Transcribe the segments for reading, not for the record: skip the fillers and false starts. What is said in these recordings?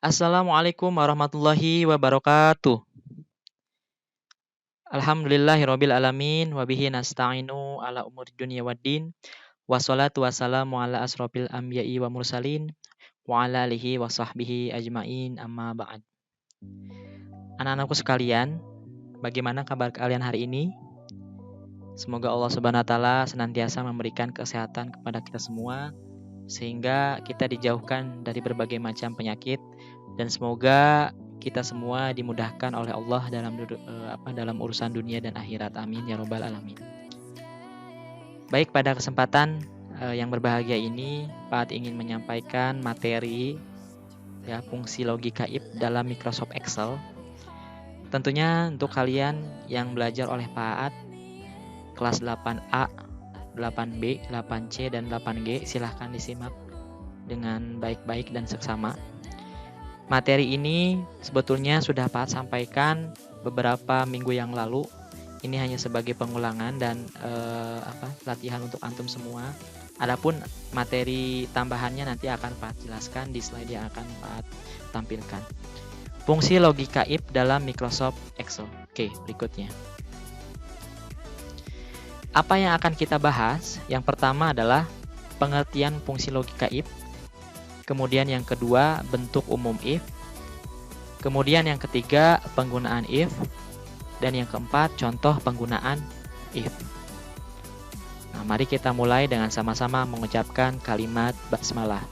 Assalamualaikum warahmatullahi wabarakatuh. Alhamdulillahirabbil alamin wa bihi nasta'inu ala umuri dunya waddin. Wassalatu wassalamu ala asrofil anbiya'i wa mursalin wa ala alihi wa sahbihi ajmain amma ba'd. Anak-anakku sekalian, bagaimana kabar kalian hari ini? Semoga Allah Subhanahu wa taala senantiasa memberikan kesehatan kepada kita semua sehingga kita dijauhkan dari berbagai macam penyakit dan semoga kita semua dimudahkan oleh Allah dalam urusan dunia dan akhirat. Amin ya robbal alamin. Baik, pada kesempatan yang berbahagia ini, Pak ingin menyampaikan materi fungsi logika if dalam Microsoft Excel. Tentunya untuk kalian yang belajar oleh Pak Aat kelas 8A, 8B, 8C, dan 8G, silahkan disimak dengan baik-baik dan seksama. Materi ini sebetulnya sudah Pak sampaikan beberapa minggu yang lalu. Ini hanya sebagai pengulangan dan latihan untuk antum semua. Adapun materi tambahannya nanti akan Pak jelaskan di slide yang akan Pak tampilkan. Fungsi logika if dalam Microsoft Excel. Oke, berikutnya. Apa yang akan kita bahas? Yang pertama adalah pengertian fungsi logika if. Kemudian yang kedua, bentuk umum if. Kemudian yang ketiga, penggunaan if. Dan yang keempat, contoh penggunaan if. Nah, mari kita mulai dengan sama-sama mengucapkan kalimat basmalah.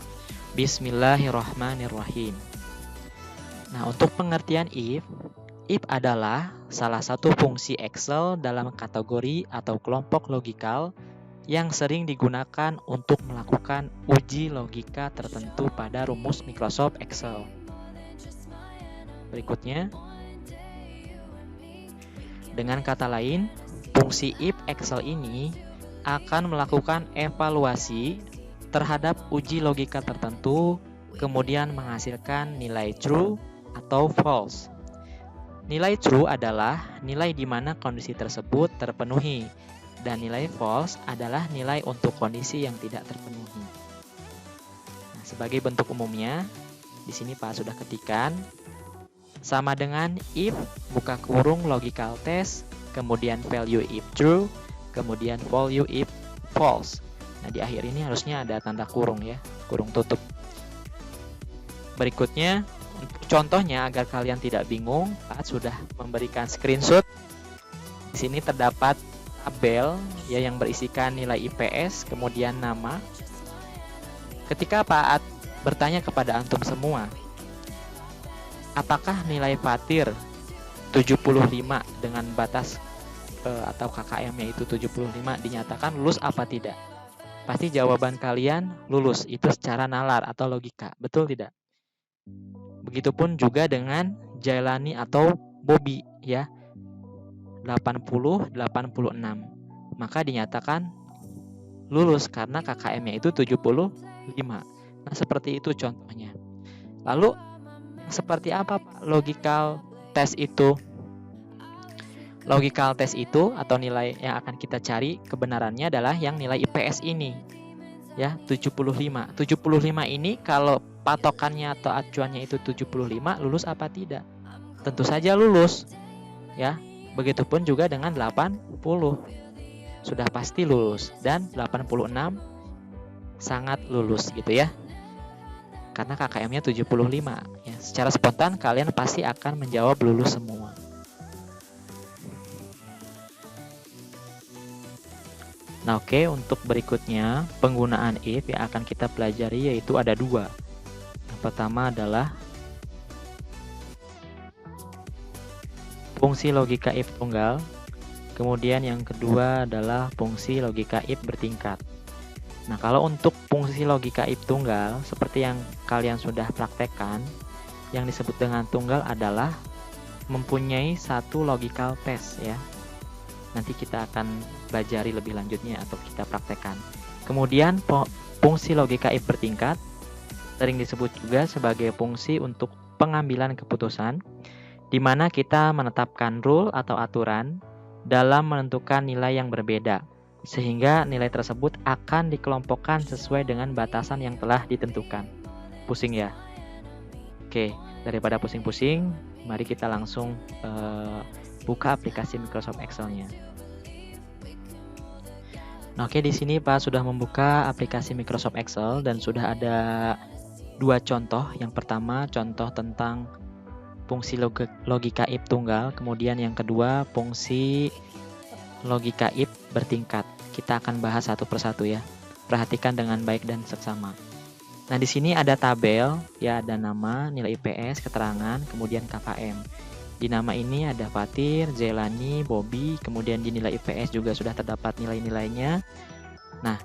Bismillahirrahmanirrahim. Nah, untuk pengertian if adalah salah satu fungsi Excel dalam kategori atau kelompok logikal yang sering digunakan untuk melakukan uji logika tertentu pada rumus Microsoft Excel. Berikutnya, dengan kata lain, fungsi if Excel ini akan melakukan evaluasi terhadap uji logika tertentu, kemudian menghasilkan nilai true atau false. Nilai true adalah nilai di mana kondisi tersebut terpenuhi, dan nilai false adalah nilai untuk kondisi yang tidak terpenuhi. Nah, sebagai bentuk umumnya, di sini Pak sudah ketikkan sama dengan if buka kurung logical test, kemudian value if true, kemudian value if false. Nah, di akhir ini harusnya ada tanda kurung ya, kurung tutup. Berikutnya, untuk contohnya agar kalian tidak bingung, Pak sudah memberikan screenshot. Di sini terdapat tabel ya yang berisikan nilai IPS, kemudian nama. Ketika Pak bertanya kepada antum semua, apakah nilai Fatir 75 dengan batas atau KKM-nya itu 75 dinyatakan lulus apa tidak? Pasti jawaban kalian lulus, itu secara nalar atau logika, betul tidak? Begitupun juga dengan Jailani atau Bobby ya. 80, 86. Maka dinyatakan lulus karena KKM-nya itu 75. Nah, seperti itu contohnya. Lalu seperti apa logical test itu? Logical test itu atau nilai yang akan kita cari kebenarannya adalah yang nilai IPS ini. Ya, 75. 75 ini kalau patokannya atau acuannya itu 75, lulus apa tidak? Tentu saja lulus. Ya, begitupun juga dengan 80. Sudah pasti lulus, dan 86 sangat lulus gitu ya. Karena KKM-nya 75. Ya, secara spontan kalian pasti akan menjawab lulus semua. Nah, oke, untuk berikutnya penggunaan if yang akan kita pelajari yaitu ada dua. Yang pertama adalah fungsi logika if tunggal. Kemudian yang kedua adalah fungsi logika if bertingkat. Nah, kalau untuk fungsi logika if tunggal, seperti yang kalian sudah praktekkan, yang disebut dengan tunggal adalah mempunyai satu logical test ya. Nanti kita akan pelajari lebih lanjutnya atau kita praktekkan. Kemudian fungsi logika if bertingkat sering disebut juga sebagai fungsi untuk pengambilan keputusan, di mana kita menetapkan rule atau aturan dalam menentukan nilai yang berbeda, sehingga nilai tersebut akan dikelompokkan sesuai dengan batasan yang telah ditentukan. Pusing ya? Oke, daripada pusing-pusing, mari kita langsung buka aplikasi Microsoft Excel-nya. Nah, oke, di sini Pak sudah membuka aplikasi Microsoft Excel dan sudah ada dua contoh. Yang pertama, contoh tentang fungsi logika if tunggal, kemudian yang kedua, fungsi logika if bertingkat. Kita akan bahas satu persatu ya. Perhatikan dengan baik dan seksama. Nah, di sini ada tabel, ya, ada nama, nilai IPS, keterangan, kemudian KKM. Di nama ini ada Fatir, Zelani, Bobby, kemudian di nilai IPS juga sudah terdapat nilai-nilainya. Nah,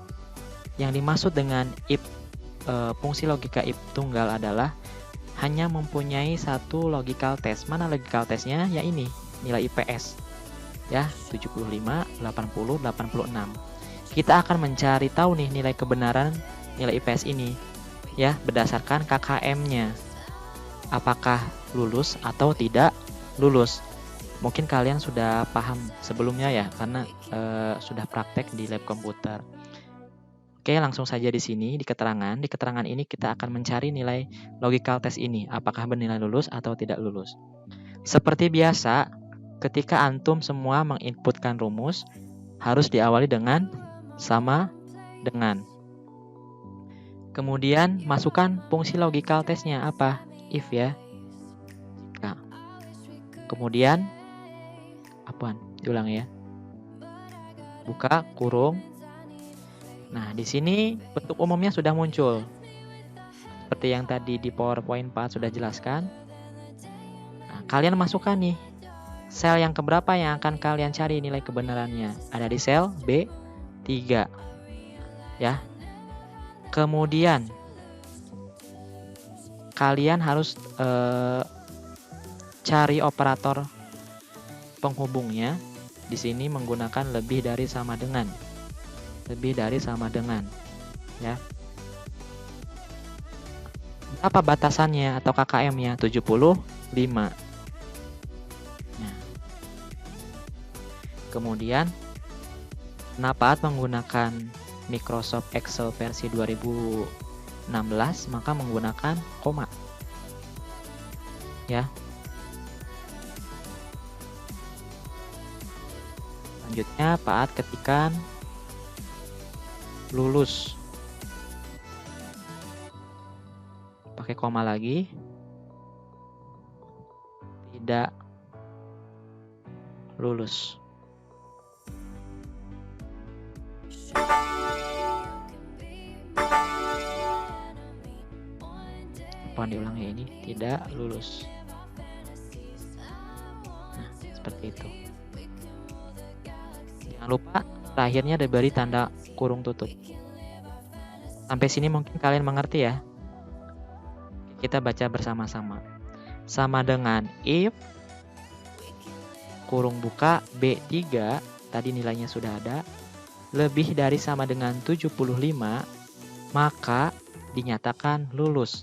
yang dimaksud dengan if fungsi logika if tunggal adalah hanya mempunyai satu logical test. Mana logical testnya? Ya ini, nilai IPS. Ya, 75, 80, 86. Kita akan mencari tahu nih nilai kebenaran nilai IPS ini. Ya, berdasarkan KKM-nya. Apakah lulus atau tidak lulus? Mungkin kalian sudah paham sebelumnya ya, karena sudah praktek di lab komputer. Oke, langsung saja di sini di keterangan. Di keterangan ini kita akan mencari nilai logical test ini, apakah bernilai lulus atau tidak lulus. Seperti biasa, ketika antum semua menginputkan rumus, harus diawali dengan sama dengan. Kemudian masukkan fungsi logical testnya apa? If ya. Jika. Kemudian apaan? Diulang ya. Buka kurung. Nah, di sini bentuk umumnya sudah muncul. Seperti yang tadi di PowerPoint Pak sudah jelaskan. Nah, kalian masukkan nih sel yang keberapa yang akan kalian cari nilai kebenarannya. Ada di sel B3. Ya. Kemudian kalian harus cari operator penghubungnya. Di sini menggunakan lebih dari sama dengan. Lebih dari sama dengan. Ya. Apa batasannya atau KKM-nya? 75. Nah. Kemudian kenapa menggunakan Microsoft Excel versi 2016, maka menggunakan koma. Ya. Selanjutnya Pak ketikkan lulus. Pakai koma lagi. Tidak lulus. Apa diulangi ini? Tidak lulus. Nah, seperti itu. Jangan lupa terakhirnya diberi tanda kurung tutup. Sampai sini mungkin kalian mengerti ya. Kita baca bersama-sama. Sama dengan if kurung buka B3, tadi nilainya sudah ada, lebih dari sama dengan 75, maka dinyatakan lulus.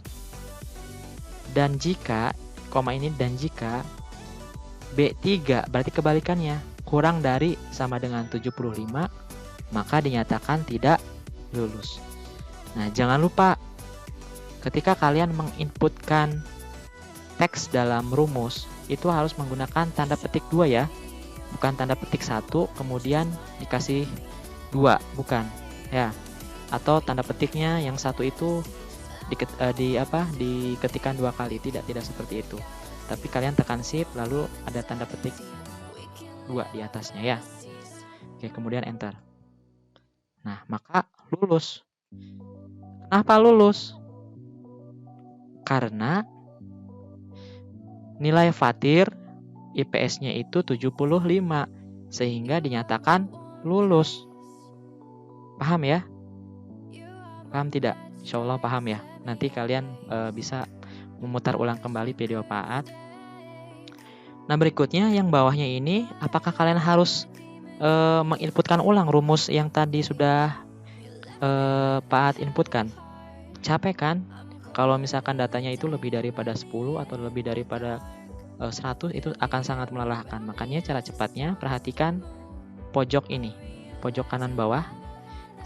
Dan jika, koma ini dan jika B3 berarti kebalikannya, kurang dari sama dengan 75, maka dinyatakan tidak lulus. Nah, jangan lupa ketika kalian menginputkan teks dalam rumus, itu harus menggunakan tanda petik 2 ya. Bukan tanda petik 1 kemudian dikasih 2, bukan. Ya. Atau tanda petiknya yang satu itu diketikkan 2 kali, tidak seperti itu. Tapi kalian tekan shift lalu ada tanda petik 2 di atasnya ya. Oke, kemudian enter. Nah, maka lulus. Kenapa lulus? Karena nilai Fatir IPS-nya itu 75 sehingga dinyatakan lulus. Paham ya? Paham tidak? Insya Allah paham ya. Nanti kalian bisa memutar ulang kembali video Paat. Nah, berikutnya yang bawahnya ini, apakah kalian harus menginputkan ulang rumus yang tadi sudah Paat inputkan? Capek kan? Kalau misalkan datanya itu lebih daripada 10 atau lebih daripada 100, itu akan sangat melelahkan. Makanya cara cepatnya perhatikan pojok ini, pojok kanan bawah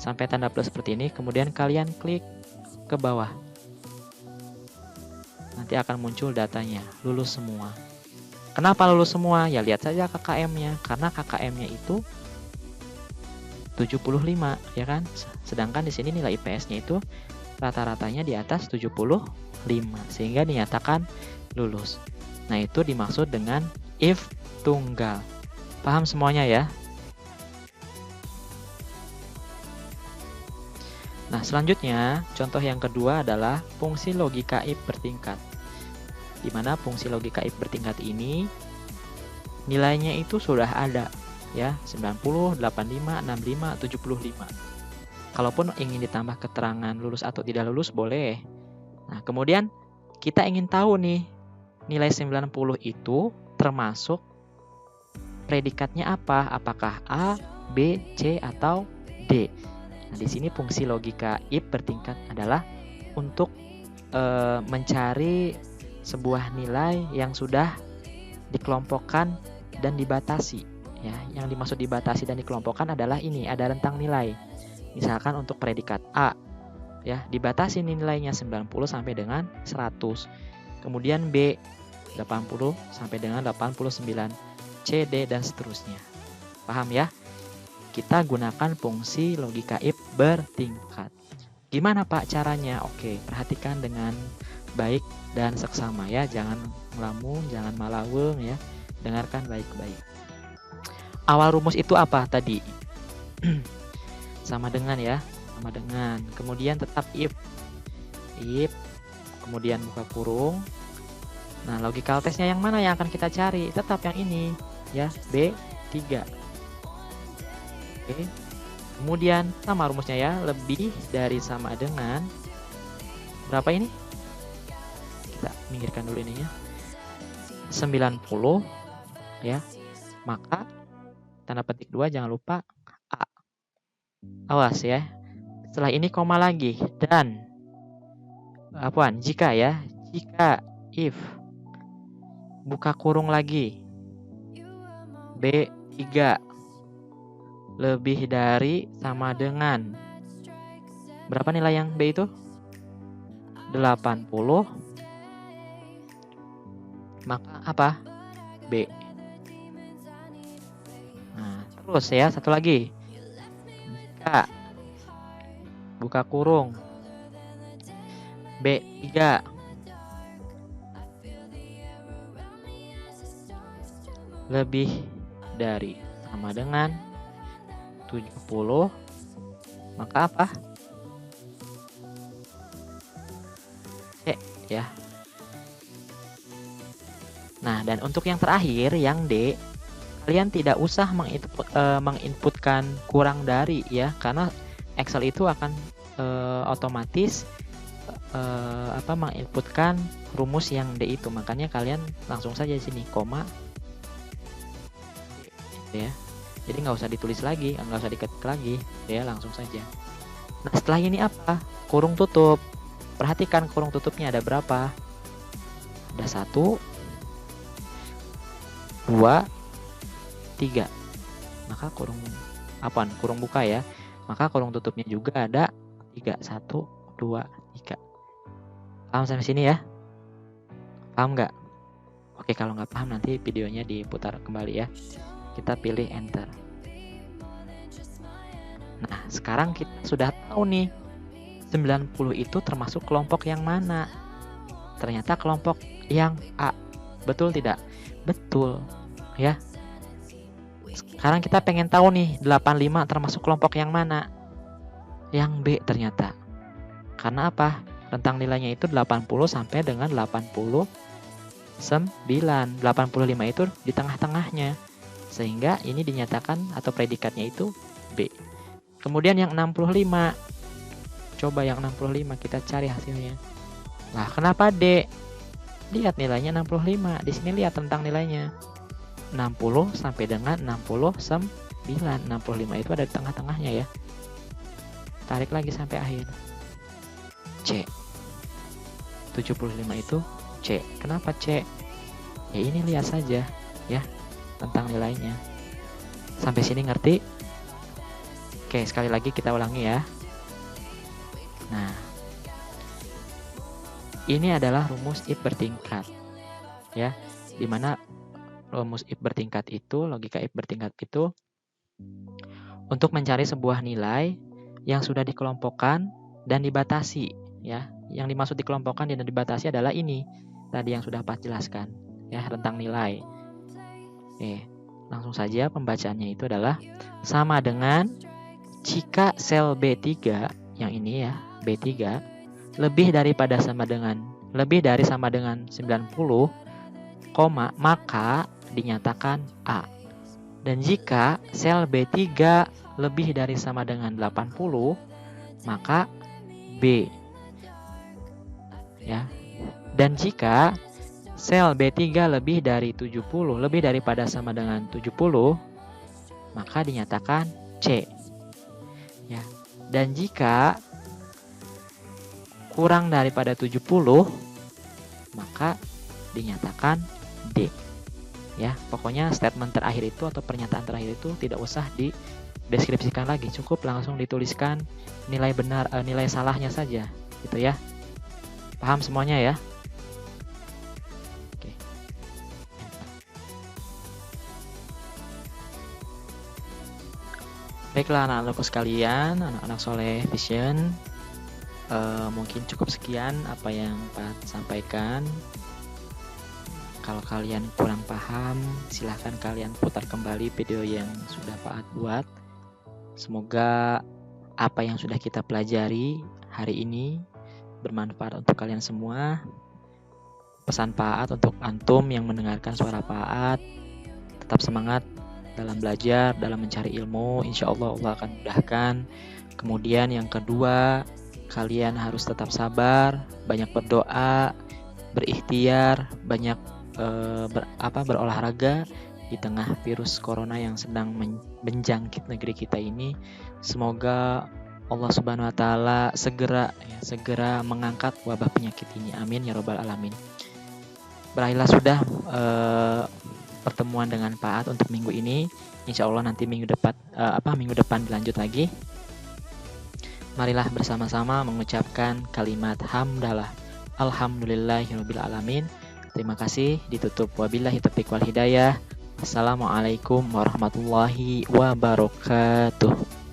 sampai tanda plus seperti ini, kemudian kalian klik ke bawah. Nah, nanti akan muncul datanya, lulus semua. Kenapa lulus semua? Ya lihat saja KKM-nya, karena KKM-nya itu 75, ya kan? Sedangkan di sini nilai IPS-nya itu rata-ratanya di atas 75, sehingga dinyatakan lulus. Nah, itu dimaksud dengan if tunggal. Paham semuanya ya? Nah, selanjutnya contoh yang kedua adalah fungsi logika if bertingkat. Di mana fungsi logika if bertingkat ini nilainya itu sudah ada ya, 90, 85, 65, 75. Kalaupun ingin ditambah keterangan lulus atau tidak lulus boleh. Nah, kemudian kita ingin tahu nih nilai 90 itu termasuk predikatnya apa? Apakah A, B, C atau D? Nah, di sini fungsi logika if bertingkat adalah untuk mencari sebuah nilai yang sudah dikelompokkan dan dibatasi. Ya, yang dimaksud dibatasi dan dikelompokkan adalah ini, ada rentang nilai. Misalkan untuk predikat A, ya dibatasi nilainya 90 sampai dengan 100. Kemudian B 80 sampai dengan 89, C, D dan seterusnya. Paham ya? Kita gunakan fungsi logika if bertingkat. Gimana Pak caranya? Oke, perhatikan dengan baik dan seksama ya. Jangan ngelamun, jangan malaweng ya. Dengarkan baik-baik. Awal rumus itu apa tadi? Sama dengan ya, sama dengan. Kemudian tetap if, kemudian buka kurung. Nah, logical testnya yang mana yang akan kita cari? Tetap yang ini ya, B3. Oke. Kemudian sama rumusnya ya, lebih dari sama dengan berapa ini? Kita minggirkan dulu ininya. 90 ya. Maka tanda petik 2 jangan lupa A. Awas ya. Setelah ini koma lagi dan jika ya, jika if buka kurung lagi B3 lebih dari sama dengan berapa nilai yang B itu? 80. Maka apa? B. Nah, terus ya, satu lagi. Jika buka kurung B3 lebih dari sama dengan 70, maka apa? C ya. Nah, dan untuk yang terakhir, yang D, kalian tidak usah menginputkan kurang dari ya, karena Excel itu akan otomatis menginputkan rumus yang D itu. Makanya kalian langsung saja di sini koma D, ya. Jadi nggak usah ditulis lagi, nggak usah diketik lagi, ya langsung saja. Nah, setelah ini apa? Kurung tutup. Perhatikan kurung tutupnya ada berapa? Ada 1, 2, 3. Maka kurung buka ya. Maka kurung tutupnya juga ada 3. 1, 2, 3. Paham sampai sini ya? Paham nggak? Oke, kalau nggak paham nanti videonya diputar kembali ya. Kita pilih enter. Nah, sekarang kita sudah tahu nih 90 itu termasuk kelompok yang mana. Ternyata kelompok yang A. Betul tidak? Betul ya. Sekarang kita pengen tahu nih 85 termasuk kelompok yang mana. Yang B ternyata. Karena apa? Rentang nilainya itu 80 sampai dengan 89. 85 itu di tengah-tengahnya. Sehingga ini dinyatakan atau predikatnya itu B. Kemudian yang 65. Coba yang 65 kita cari hasilnya. Nah, kenapa D? Lihat nilainya 65. Di sini lihat tentang nilainya. 60 sampai dengan 69. 65 itu ada di tengah-tengahnya ya. Tarik lagi sampai akhir. C. 75 itu C. Kenapa C? Ya ini lihat saja ya tentang nilainya. Sampai sini ngerti? Oke, sekali lagi kita ulangi ya. Nah, Ini adalah rumus if bertingkat, ya. Dimana rumus if bertingkat itu, logika if bertingkat itu untuk mencari sebuah nilai yang sudah dikelompokkan dan dibatasi, ya. Yang dimaksud dikelompokkan dan dibatasi adalah ini tadi yang sudah Pak jelaskan, ya, rentang nilai. Oke, langsung saja pembacaannya itu adalah sama dengan jika sel B3 yang ini ya, B3 lebih dari sama dengan 90, maka dinyatakan A. Dan jika sel B3 lebih dari sama dengan 80, maka B. Ya. Dan jika sel B3 lebih dari 70, lebih daripada sama dengan 70, maka dinyatakan C. Ya. Dan jika kurang daripada 70, maka dinyatakan D. Ya, pokoknya statement terakhir itu atau pernyataan terakhir itu tidak usah dideskripsikan lagi, cukup langsung dituliskan nilai benar, nilai salahnya saja, gitu ya. Paham semuanya ya? Oke. Baiklah anak-anakku sekalian, anak-anak Soleh Vision. Mungkin cukup sekian apa yang Pak sampaikan. Kalau kalian kurang paham, silahkan kalian putar kembali video yang sudah Pak buat. Semoga apa yang sudah kita pelajari hari ini bermanfaat untuk kalian semua. Pesan Pak untuk antum yang mendengarkan suara Pak, tetap semangat dalam belajar, dalam mencari ilmu. Insya Allah Allah akan mudahkan. Kemudian yang kedua, kalian harus tetap sabar, banyak berdoa, berikhtiar, banyak berolahraga di tengah virus corona yang sedang menjangkit negeri kita ini. Semoga Allah Subhanahu wa taala segera mengangkat wabah penyakit ini. Amin ya robbal alamin. Berakhirlah sudah pertemuan dengan Pak untuk minggu ini. Insya Allah nanti minggu depan dilanjut lagi. Marilah bersama-sama mengucapkan kalimat hamdalah. Alhamdulillahirabbil alamin. Terima kasih, ditutup wabillahi taufiq wal hidayah. Assalamualaikum warahmatullahi wabarakatuh.